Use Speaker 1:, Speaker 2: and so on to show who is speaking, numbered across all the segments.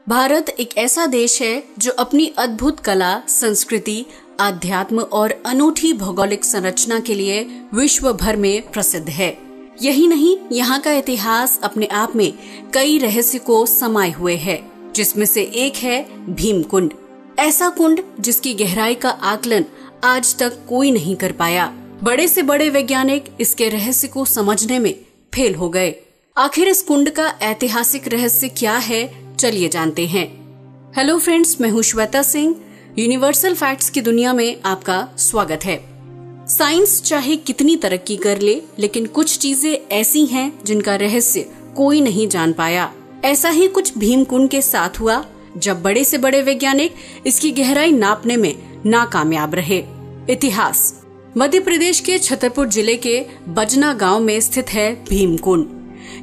Speaker 1: भारत एक ऐसा देश है जो अपनी अद्भुत कला, संस्कृति, आध्यात्म और अनूठी भौगोलिक संरचना के लिए विश्व भर में प्रसिद्ध है। यही नहीं, यहाँ का इतिहास अपने आप में कई रहस्य को समाये हुए है, जिसमें से एक है भीमकुंड। ऐसा कुंड जिसकी गहराई का आकलन आज तक कोई नहीं कर पाया। बड़े से बड़े वैज्ञानिक इसके रहस्य को समझने में फेल हो गए। आखिर इस कुंड का ऐतिहासिक रहस्य क्या है, चलिए जानते हैं। हेलो फ्रेंड्स, मैं हूँ श्वेता सिंह। यूनिवर्सल फैक्ट्स की दुनिया में आपका स्वागत है। साइंस चाहे कितनी तरक्की कर ले, लेकिन कुछ चीजें ऐसी हैं जिनका रहस्य कोई नहीं जान पाया। ऐसा ही कुछ भीमकुंड के साथ हुआ, जब बड़े से बड़े वैज्ञानिक इसकी गहराई नापने में नाकामयाब रहे। इतिहास। मध्य प्रदेश के छतरपुर जिले के बजना गांव में स्थित है भीमकुंड।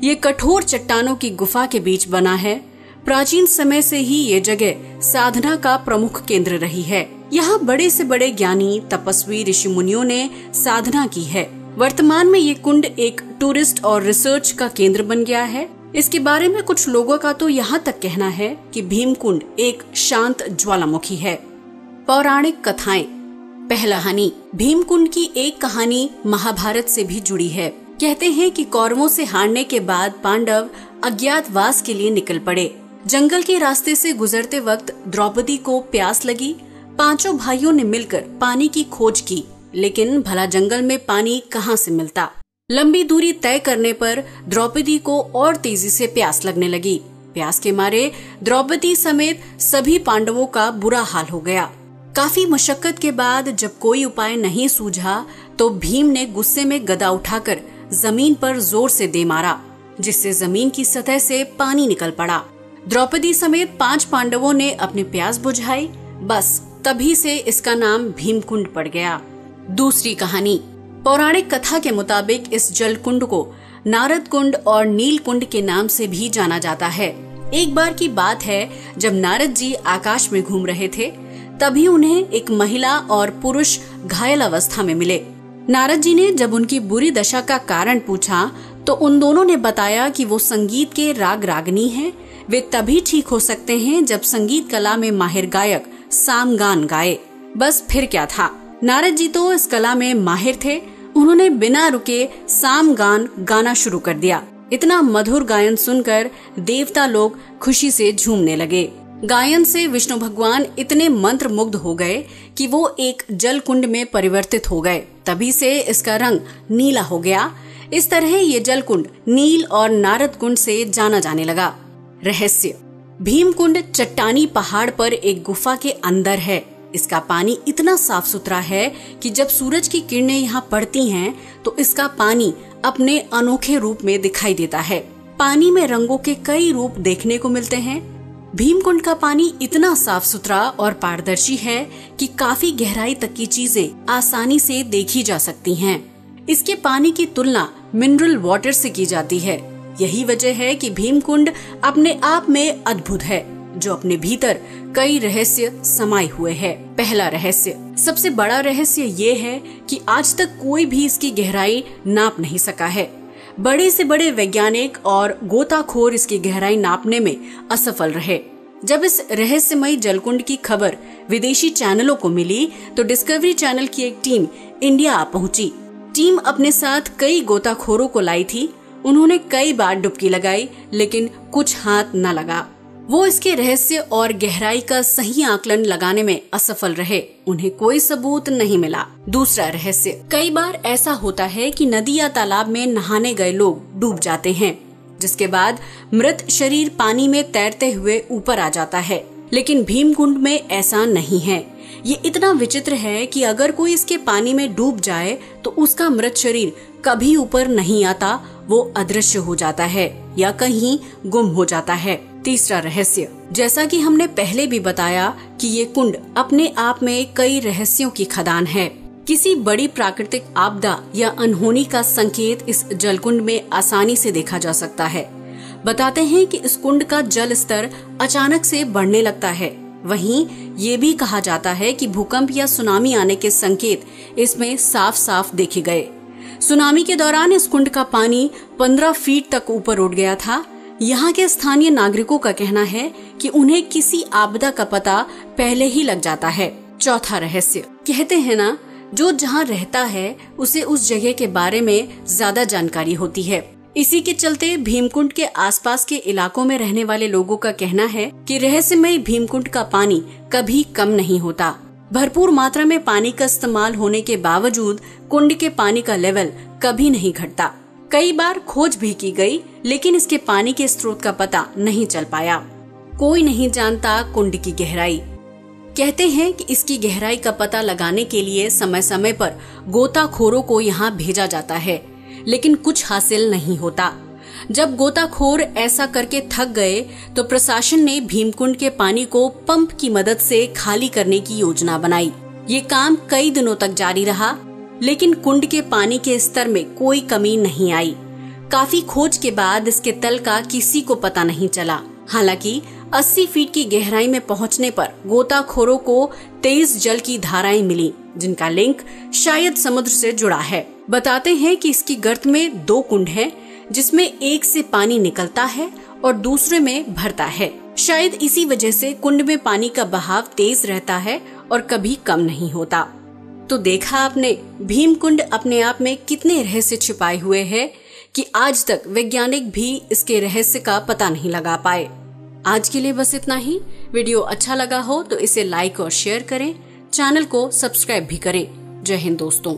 Speaker 1: ये कठोर चट्टानों की गुफा के बीच बना है। प्राचीन समय से ही ये जगह साधना का प्रमुख केंद्र रही है। यहाँ बड़े से बड़े ज्ञानी, तपस्वी, ऋषि मुनियों ने साधना की है। वर्तमान में ये कुंड एक टूरिस्ट और रिसर्च का केंद्र बन गया है। इसके बारे में कुछ लोगों का तो यहाँ तक कहना है कि भीमकुंड एक शांत ज्वालामुखी है। पौराणिक कथाएं। पहला कहानी। भीमकुंड की एक कहानी महाभारत से भी जुड़ी है। कहते हैं कि कौरवों से हारने के बाद पांडव अज्ञातवास के लिए निकल पड़े। जंगल के रास्ते से गुजरते वक्त द्रौपदी को प्यास लगी। पांचों भाइयों ने मिलकर पानी की खोज की, लेकिन भला जंगल में पानी कहाँ से मिलता। लंबी दूरी तय करने पर द्रौपदी को और तेजी से प्यास लगने लगी। प्यास के मारे द्रौपदी समेत सभी पांडवों का बुरा हाल हो गया। काफी मशक्कत के बाद जब कोई उपाय नहीं सूझा, तो भीम ने गुस्से में गदा उठाकर जमीन पर जोर से दे मारा, जिससे जमीन की सतह से पानी निकल पड़ा। द्रौपदी समेत 5 पांडवों ने अपनी प्यास बुझाई। बस तभी से इसका नाम भीमकुंड पड़ गया। दूसरी कहानी। पौराणिक कथा के मुताबिक इस जल कुंड को नारद कुंड और नील कुंड के नाम से भी जाना जाता है। एक बार की बात है, जब नारद जी आकाश में घूम रहे थे, तभी उन्हें एक महिला और पुरुष घायल अवस्था में मिले। नारद जी ने जब उनकी बुरी दशा का कारण पूछा, तो उन दोनों ने बताया कि वो संगीत के राग रागनी हैं। वे तभी ठीक हो सकते हैं जब संगीत कला में माहिर गायक सामगान गाए। बस फिर क्या था, नारद जी तो इस कला में माहिर थे। उन्होंने बिना रुके सामगान गाना शुरू कर दिया। इतना मधुर गायन सुनकर देवता लोग खुशी से झूमने लगे। गायन से विष्णु भगवान इतने मंत्र मुग्ध हो गए कि वो एक जल कुंड में परिवर्तित हो गए। तभी से इसका रंग नीला हो गया। इस तरह ये जल कुंड नील और नारद कुंड से जाना जाने लगा। रहस्य। भीमकुंड चट्टानी पहाड़ पर एक गुफा के अंदर है। इसका पानी इतना साफ सुथरा है कि जब सूरज की किरणें यहाँ पड़ती हैं, तो इसका पानी अपने अनोखे रूप में दिखाई देता है। पानी में रंगों के कई रूप देखने को मिलते हैं। भीमकुंड का पानी इतना साफ सुथरा और पारदर्शी है कि काफी गहराई तक की चीजें आसानी से देखी जा सकती हैं। इसके पानी की तुलना मिनरल वाटर से की जाती है। यही वजह है कि भीमकुंड अपने आप में अद्भुत है, जो अपने भीतर कई रहस्य समाये हुए है। पहला रहस्य। सबसे बड़ा रहस्य ये है कि आज तक कोई भी इसकी गहराई नाप नहीं सका है। बड़े से बड़े वैज्ञानिक और गोताखोर इसकी गहराई नापने में असफल रहे। जब इस रहस्यमयी जलकुंड की खबर विदेशी चैनलों को मिली, तो डिस्कवरी चैनल की एक टीम इंडिया आ पहुंची। टीम अपने साथ कई गोताखोरों को लाई थी। उन्होंने कई बार डुबकी लगाई, लेकिन कुछ हाथ न लगा। वो इसके रहस्य और गहराई का सही आकलन लगाने में असफल रहे। उन्हें कोई सबूत नहीं मिला। दूसरा रहस्य। कई बार ऐसा होता है कि नदी या तालाब में नहाने गए लोग डूब जाते हैं, जिसके बाद मृत शरीर पानी में तैरते हुए ऊपर आ जाता है। लेकिन भीमकुंड में ऐसा नहीं है। ये इतना विचित्र है कि अगर कोई इसके पानी में डूब जाए, तो उसका मृत शरीर कभी ऊपर नहीं आता। वो अदृश्य हो जाता है या कहीं गुम हो जाता है। तीसरा रहस्य। जैसा कि हमने पहले भी बताया कि ये कुंड अपने आप में कई रहस्यों की खदान है। किसी बड़ी प्राकृतिक आपदा या अनहोनी का संकेत इस जलकुंड में आसानी से देखा जा सकता है। बताते हैं कि इस कुंड का जल स्तर अचानक से बढ़ने लगता है। वहीं ये भी कहा जाता है कि भूकंप या सुनामी आने के संकेत इसमें साफ साफ देखे गए। सुनामी के दौरान इस कुंड का पानी 15 फीट तक ऊपर उठ गया था। यहाँ के स्थानीय नागरिकों का कहना है कि उन्हें किसी आपदा का पता पहले ही लग जाता है। चौथा रहस्य, कहते हैं ना, जो जहाँ रहता है उसे उस जगह के बारे में ज्यादा जानकारी होती है। इसी के चलते भीमकुंड के आसपास के इलाकों में रहने वाले लोगों का कहना है कि रहस्यमय भीमकुंड का पानी कभी कम नहीं होता। भरपूर मात्रा में पानी का इस्तेमाल होने के बावजूद कुंड के पानी का लेवल कभी नहीं घटता। कई बार खोज भी की गई, लेकिन इसके पानी के स्रोत का पता नहीं चल पाया। कोई नहीं जानता कुंड की गहराई। कहते हैं कि इसकी गहराई का पता लगाने के लिए समय समय पर गोताखोरों को यहाँ भेजा जाता है, लेकिन कुछ हासिल नहीं होता। जब गोताखोर ऐसा करके थक गए तो प्रशासन ने भीमकुंड के पानी को पंप की मदद से खाली करने की योजना बनाई। ये काम कई दिनों तक जारी रहा, लेकिन कुंड के पानी के स्तर में कोई कमी नहीं आई। काफी खोज के बाद इसके तल का किसी को पता नहीं चला। हालांकि 80 फीट की गहराई में पहुंचने पर गोताखोरों को तेज जल की धाराएं मिली, जिनका लिंक शायद समुद्र से जुड़ा है। बताते हैं कि इसकी गर्त में 2 कुंड हैं, जिसमें एक से पानी निकलता है और दूसरे में भरता है। शायद इसी वजह से कुंड में पानी का बहाव तेज रहता है और कभी कम नहीं होता। तो देखा आपने, भीमकुंड अपने आप में कितने रहस्य छिपाए हुए हैं कि आज तक वैज्ञानिक भी इसके रहस्य का पता नहीं लगा पाए। आज के लिए बस इतना ही। वीडियो अच्छा लगा हो तो इसे लाइक और शेयर करें, चैनल को सब्सक्राइब भी करें। जय हिंद दोस्तों।